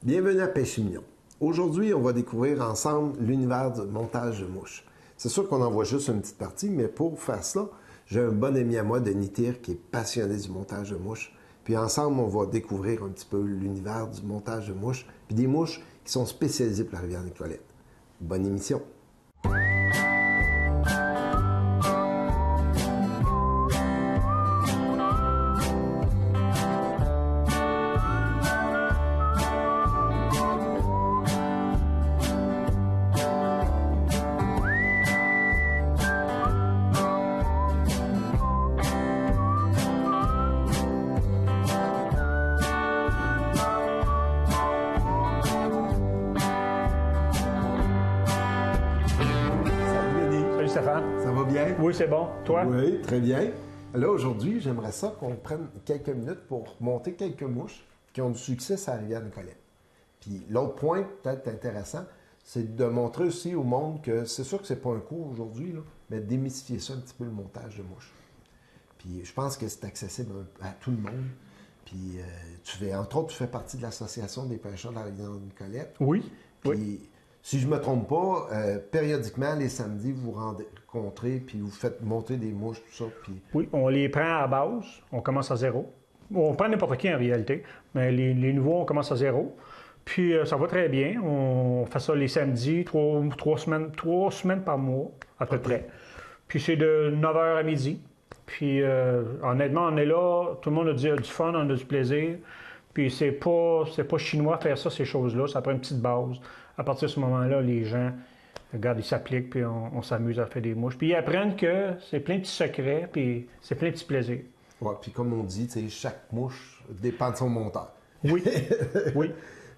Bienvenue à Pêche Mignon. Aujourd'hui, on va découvrir ensemble l'univers du montage de mouches. C'est sûr qu'on en voit juste une petite partie, mais pour faire cela, j'ai un bon ami à moi, Denis Tir, qui est passionné du montage de mouches. Puis ensemble, on va découvrir un petit peu l'univers du montage de mouches, puis des mouches qui sont spécialisées pour la rivière Nicolette. Bonne émission! Ça va bien? Oui, c'est bon. Toi? Oui, très bien. Là, aujourd'hui, j'aimerais ça qu'on prenne quelques minutes pour monter quelques mouches qui ont du succès sur la rivière Nicolette. Puis l'autre point, peut-être intéressant, c'est de montrer aussi au monde que c'est sûr que c'est pas un cours aujourd'hui, là, mais de démystifier ça un petit peu, le montage de mouches. Puis je pense que c'est accessible à tout le monde. Puis entre autres, tu fais partie de l'Association des pêcheurs de la rivière Nicolette. Oui. Puis, Oui. si je ne me trompe pas, périodiquement, les samedis, vous vous rencontrez, puis vous faites monter des mouches, tout ça. Puis... Oui, on les prend à base. On commence à zéro. On prend n'importe qui en réalité, mais les nouveaux, on commence à zéro. Puis ça va très bien. On fait ça les samedis, trois semaines par mois, à peu près. Puis c'est de 9h à midi. Puis honnêtement, on est là, tout le monde a du fun, on a du plaisir. Puis c'est pas chinois faire ça, ces choses-là. Ça prend une petite base. À partir de ce moment-là, les gens, regarde, ils s'appliquent, puis on s'amuse à faire des mouches. Puis ils apprennent que c'est plein de petits secrets, puis c'est plein de petits plaisirs. Oui, puis comme on dit, chaque mouche dépend de son monteur. Oui, oui.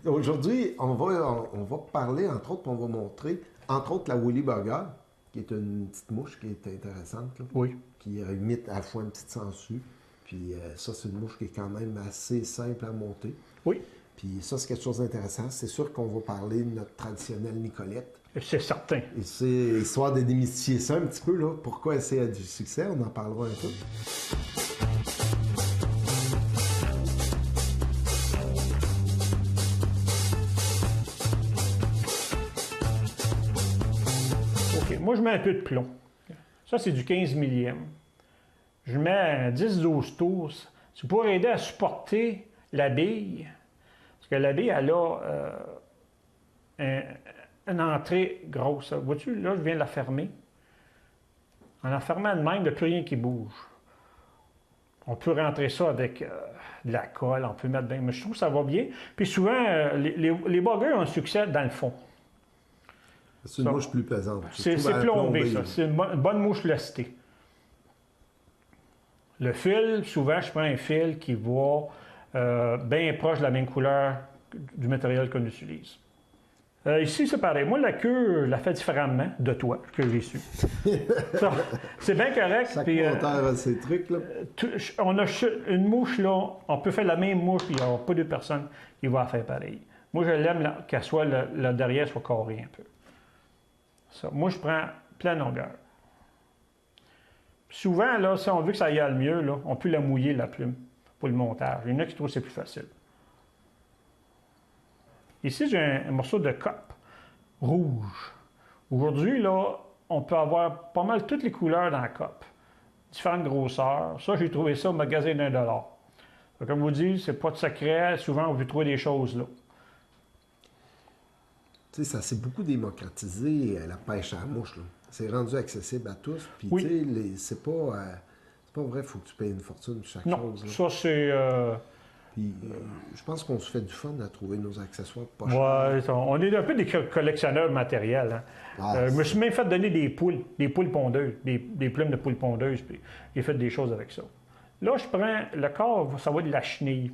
Aujourd'hui, on va parler, entre autres, on va montrer, entre autres, la Woolly Burger, qui est une petite mouche qui est intéressante, là, Oui. qui imite à la fois une petite sangsue. Puis ça, c'est une mouche qui est quand même assez simple à monter. Oui. Puis ça, c'est quelque chose d'intéressant. C'est sûr qu'on va parler de notre traditionnelle Nicolette. C'est certain. Et c'est histoire de démystifier ça un petit peu, là. Pourquoi elle a du succès, on en parlera un peu. OK. Moi, je mets un peu de plomb. Ça, c'est du 15 millième. Je mets 10-12 tours. C'est pour aider à supporter la bille. Parce que la bille, elle a une entrée grosse. Vois-tu, là, je viens de la fermer. En la fermant de même, il n'y a plus rien qui bouge. On peut rentrer ça avec de la colle, on peut mettre bien. Mais je trouve que ça va bien. Puis souvent, les buggers ont un succès dans le fond. C'est une mouche plus pesante. C'est plombé, ça. C'est une bonne mouche lestée. Le fil, souvent, je prends un fil qui va bien proche de la même couleur du matériel qu'on utilise. Ici, c'est pareil. Moi, la queue, je la fais différemment de toi, que j'ai su. C'est bien correct. Chaque monteur a ses trucs, là. On a une mouche, là, on peut faire la même mouche, puis il n'y aura pas deux personnes qui vont la faire pareil. Moi, je l'aime qu'elle soit, le derrière soit carré un peu. Ça. Moi, je prends plein longueur. Souvent, là, si on veut que ça y aille mieux, là, on peut la mouiller, la plume, pour le montage. Il y en a qui trouvent que c'est plus facile. Ici, j'ai un morceau de cope rouge. Aujourd'hui, là, on peut avoir pas mal toutes les couleurs dans la cope. Différentes grosseurs. Ça, j'ai trouvé ça au magasin d'$1. Comme je vous dis, c'est pas de secret. Souvent, on peut trouver des choses là. Tu sais, ça s'est beaucoup démocratisé, la pêche à la mouche, là. C'est rendu accessible à tous. Puis, oui. Tu sais, c'est pas vrai, il faut que tu payes une fortune pour chaque chose. Là. Ça, c'est... Puis, je pense qu'on se fait du fun à trouver nos accessoires pas chers. On est un peu des collectionneurs matériels. Hein. Je me suis même fait donner des poules pondeuses, des plumes de poules pondeuses, puis j'ai fait des choses avec ça. Là, je prends le corps, ça va être de la chenille.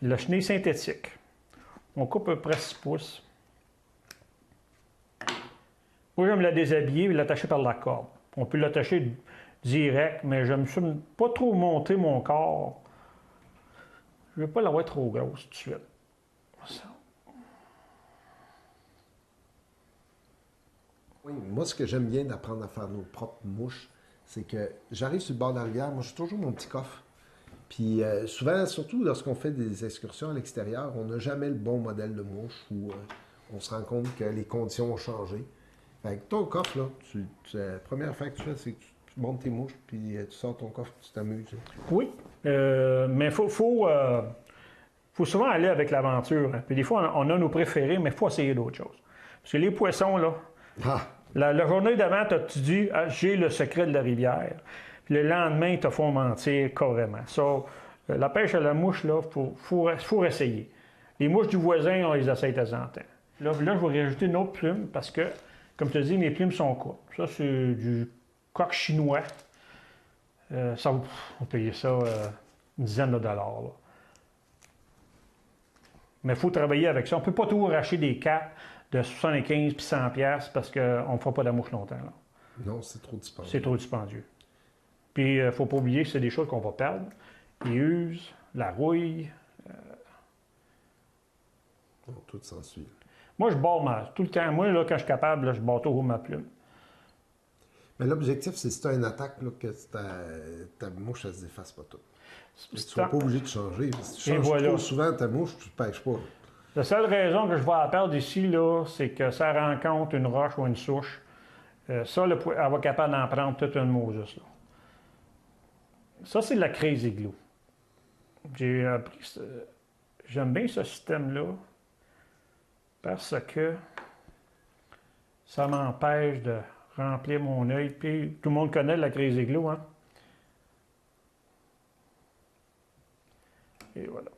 La chenille synthétique. On coupe à peu près 6 pouces. Moi, j'aime la déshabiller et l'attacher par la corde. On peut l'attacher direct, mais je ne me suis pas trop monté mon corps. Je ne veux pas l'avoir trop grosse tout de suite. Ça. Oui, moi, ce que j'aime bien d'apprendre à faire nos propres mouches, c'est que j'arrive sur le bord de la rivière, moi, j'ai toujours mon petit coffre. Puis souvent, surtout lorsqu'on fait des excursions à l'extérieur, on n'a jamais le bon modèle de mouche ou on se rend compte que les conditions ont changé. Fait que ton coffre, là, la première affaire que tu fais, c'est que tu montes tes mouches, puis tu sors ton coffre, tu t'amuses. Oui, mais il faut souvent aller avec l'aventure. Hein. Puis des fois, on a nos préférés, mais il faut essayer d'autres choses. Parce que les poissons, là, Ah! la journée d'avant, tu dis ah, j'ai le secret de la rivière. Puis le lendemain, ils te font mentir carrément. Ça, la pêche à la mouche, là, faut essayer. Les mouches du voisin, on les essaye de temps en temps. Là, je vais rajouter une autre plume parce que, comme tu as dit, mes plumes sont courtes. Ça, c'est du coq chinois. Ça, on va payer ça une dizaine de dollars. Là. Mais il faut travailler avec ça. On ne peut pas tout racheter des capes de 75 puis 100 pièces parce qu'on ne fera pas de la mouche longtemps. Là. Non, c'est trop dispendieux. C'est trop dispendieux. Puis, il ne faut pas oublier que c'est des choses qu'on va perdre. Les uses, la rouille. Non, tout s'ensuit. Moi, je barre tout le temps. Moi, là, quand je suis capable, là, je barre toujours ma plume. Mais l'objectif, c'est si tu as une attaque, là, que ta mouche, elle se défasse pas toute. Tu ne seras pas obligé de changer. Si tu changes trop souvent ta mouche, tu ne pêches pas. La seule raison que je vais la perdre ici, là, c'est que ça rencontre une roche ou une souche. Ça, elle va être capable d'en prendre toute une Moses. Là. Ça, c'est de la crazy glue. J'ai appris j'aime bien ce système-là parce que ça m'empêche de remplir mon œil. Puis tout le monde connaît la crazy glue, hein? Et voilà.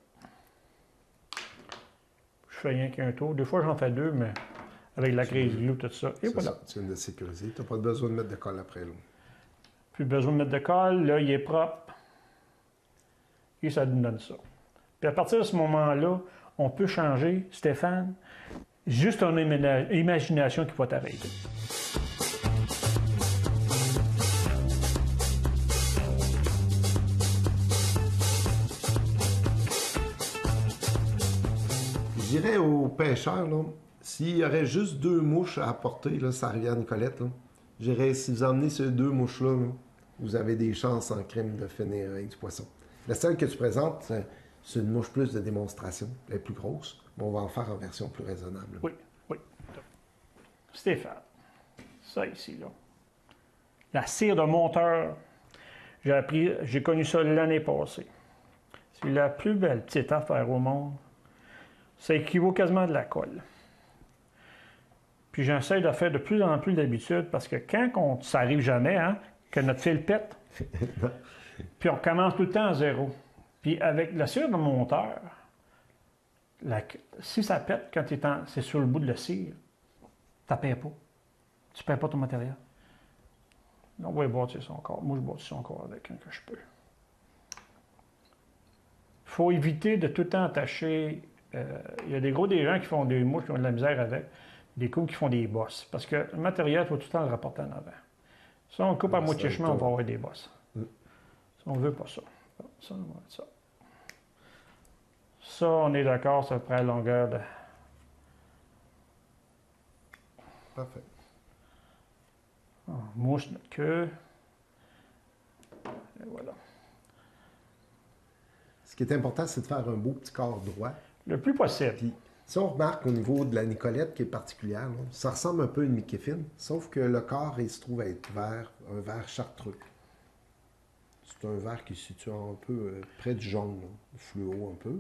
Je fais rien qu'un tour. Des fois, j'en fais deux, mais avec la crazy glue, tout ça. Et voilà. Ça, tu viens de sécuriser. Tu n'as pas besoin de mettre de colle après l'eau. Plus besoin de mettre de colle. Là, il est propre. Et ça nous donne ça. Puis à partir de ce moment-là, on peut changer, Stéphane, juste ton imagination qui va t'arrêter. Je dirais aux pêcheurs, là, s'il y aurait juste 2 mouches à apporter, là, sa rivière Nicolette, là, je dirais, si vous emmenez ces 2 mouches-là, là, vous avez des chances en crime de finir avec du poisson. La seule que tu présentes, c'est une mouche plus de démonstration. Elle est plus grosse, mais on va en faire en version plus raisonnable. Oui, oui. Stéphane, ça ici, là. La cire de monteur, j'ai connu ça l'année passée. C'est la plus belle petite affaire au monde. Ça équivaut quasiment à de la colle. Puis j'essaie de faire de plus en plus d'habitude parce que ça arrive jamais, hein, que notre fil pète, puis on commence tout le temps à zéro. Puis avec la cire de monteur, si ça pète quand c'est sur le bout de la cire, tu ne paies pas. Tu ne paies pas ton matériel. On va y bâtir son corps. Moi, je bâtis son corps avec un que je peux. Il faut éviter de tout le temps attacher. Il y a des gens qui font des mouches qui ont de la misère avec, des coups qui font des bosses. Parce que le matériel, il faut tout le temps le rapporter en avant. Si on coupe à moitié chemin, on va avoir des bosses. Si on ne veut pas ça. Ça, on va mettre ça. Ça, on est d'accord, ça prend la longueur de... Parfait. On mousse notre queue. Et voilà. Ce qui est important, c'est de faire un beau petit corps droit. Le plus possible. Puis, si on remarque au niveau de la Nicolette qui est particulière, là, ça ressemble un peu à une Mickey Finn, sauf que le corps, il se trouve être vert, un vert chartreux. C'est un vert qui se situe un peu près du jaune, là, fluo un peu.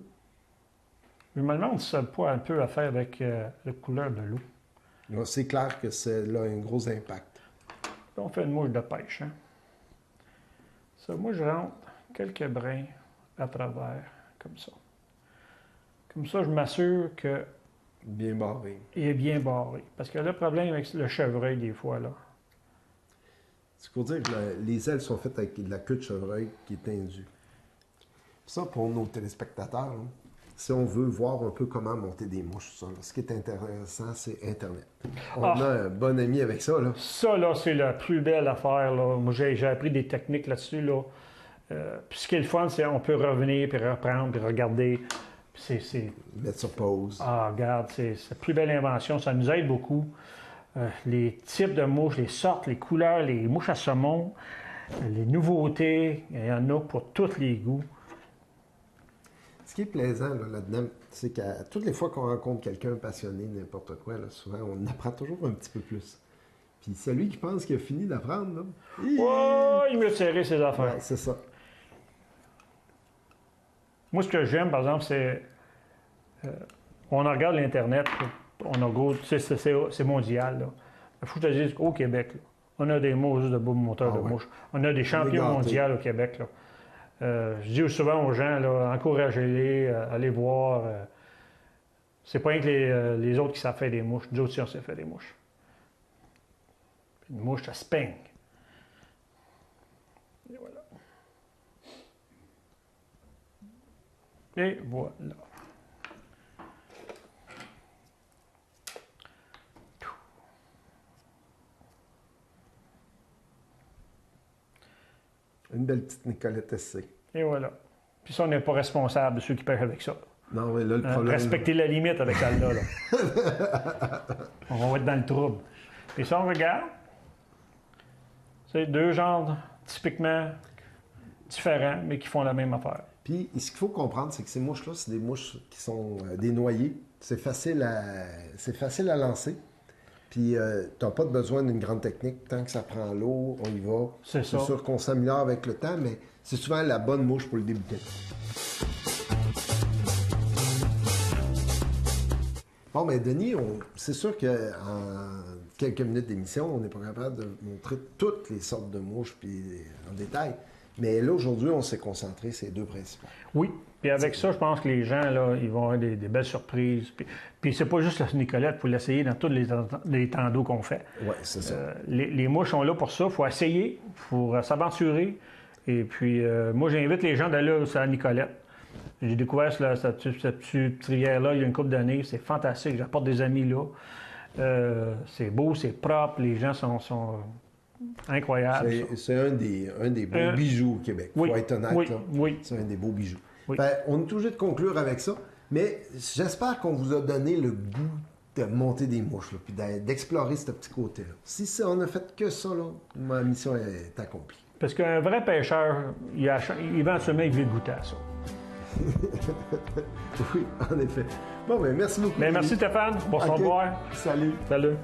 Je me demande si ça n'a pas un peu à faire avec la couleur de l'eau. C'est clair que c'est là un gros impact. Là, on fait une mouche de pêche. Hein? Ça, moi, je rentre quelques brins à travers, comme ça. Comme ça, je m'assure que bien barré. Il est bien barré. Parce que le problème avec le chevreuil, des fois, là. C'est pour dire que les ailes sont faites avec de la queue de chevreuil qui est tendue. Ça, pour nos téléspectateurs, là, si on veut voir un peu comment monter des mouches, ça, là, ce qui est intéressant, c'est Internet. On a un bon ami avec ça. Là. Ça, là, c'est la plus belle affaire. Là. Moi, j'ai appris des techniques là-dessus. Là. Puis ce qui est le fun, c'est qu'on peut revenir, puis reprendre, puis regarder. Puis mettre sur pause. Ah, regarde, c'est la plus belle invention. Ça nous aide beaucoup. Les types de mouches, les sortes, les couleurs, les mouches à saumon, les nouveautés, il y en a pour tous les goûts. Ce qui est plaisant là-dedans, c'est qu'à toutes les fois qu'on rencontre quelqu'un passionné, n'importe quoi, là, souvent, on apprend toujours un petit peu plus. Puis celui qui pense qu'il a fini d'apprendre, là, Oh, il veut serrer ses affaires. ouais, c'est ça. Moi, ce que j'aime, par exemple, c'est. On regarde l'Internet, on a gros, tu sais, c'est mondial. Là. Il faut que je te dise qu'au Québec, là, on a des mouches de beaux moteurs de mouches. On a des champions mondiaux au Québec. Là. Je dis souvent aux gens, là, encouragez-les, allez voir. C'est pas rien que les autres qui savent faire des mouches. Nous autres aussi, on sait faire des mouches. Puis une mouche, ça se peigne. Et voilà. Et voilà. Une belle petite Nicolette SC. Et voilà. Puis ça, on n'est pas responsable de ceux qui pêchent avec ça. Non, mais là, le problème... Respecter la limite avec celle-là. Là. On va être dans le trouble. Et ça, on regarde. C'est deux genres typiquement différents, mais qui font la même affaire. Puis, ce qu'il faut comprendre, c'est que ces mouches-là, c'est des mouches qui sont des noyers. C'est facile à lancer. Puis, tu n'as pas besoin d'une grande technique. Tant que ça prend l'eau, on y va. C'est ça. Sûr qu'on s'améliore avec le temps, mais c'est souvent la bonne mouche pour le débuter. Bon, bien, Denis, c'est sûr qu'en quelques minutes d'émission, on n'est pas capable de montrer toutes les sortes de mouches puis en détail. Mais là, aujourd'hui, on s'est concentré sur ces deux principaux. Oui. Puis avec ça, je pense que les gens, là, ils vont avoir des belles surprises. Puis c'est pas juste la Nicolette, il faut l'essayer dans tous les temps d'eau qu'on fait. Oui, c'est ça. Les mouches sont là pour ça. Il faut essayer, il faut s'aventurer. Et puis, moi, j'invite les gens d'aller sur la Nicolette. J'ai découvert cette petite rivière-là il y a une couple d'années. C'est fantastique. J'apporte des amis là. C'est beau, c'est propre. Les gens sont incroyables. C'est un des beaux bijoux au Québec. Il faut être honnête. Oui, là. oui. C'est un des beaux bijoux. Oui. On est obligé de conclure avec ça. Mais j'espère qu'on vous a donné le goût de monter des mouches, là, puis d'explorer ce petit côté-là. Si on n'a fait que ça, là, ma mission est accomplie. Parce qu'un vrai pêcheur, éventuellement, il veut goûter à ça. Oui, en effet. Bon, bien, merci beaucoup. Bien, merci Stéphane. Bonsoir. Okay. Salut. Salut.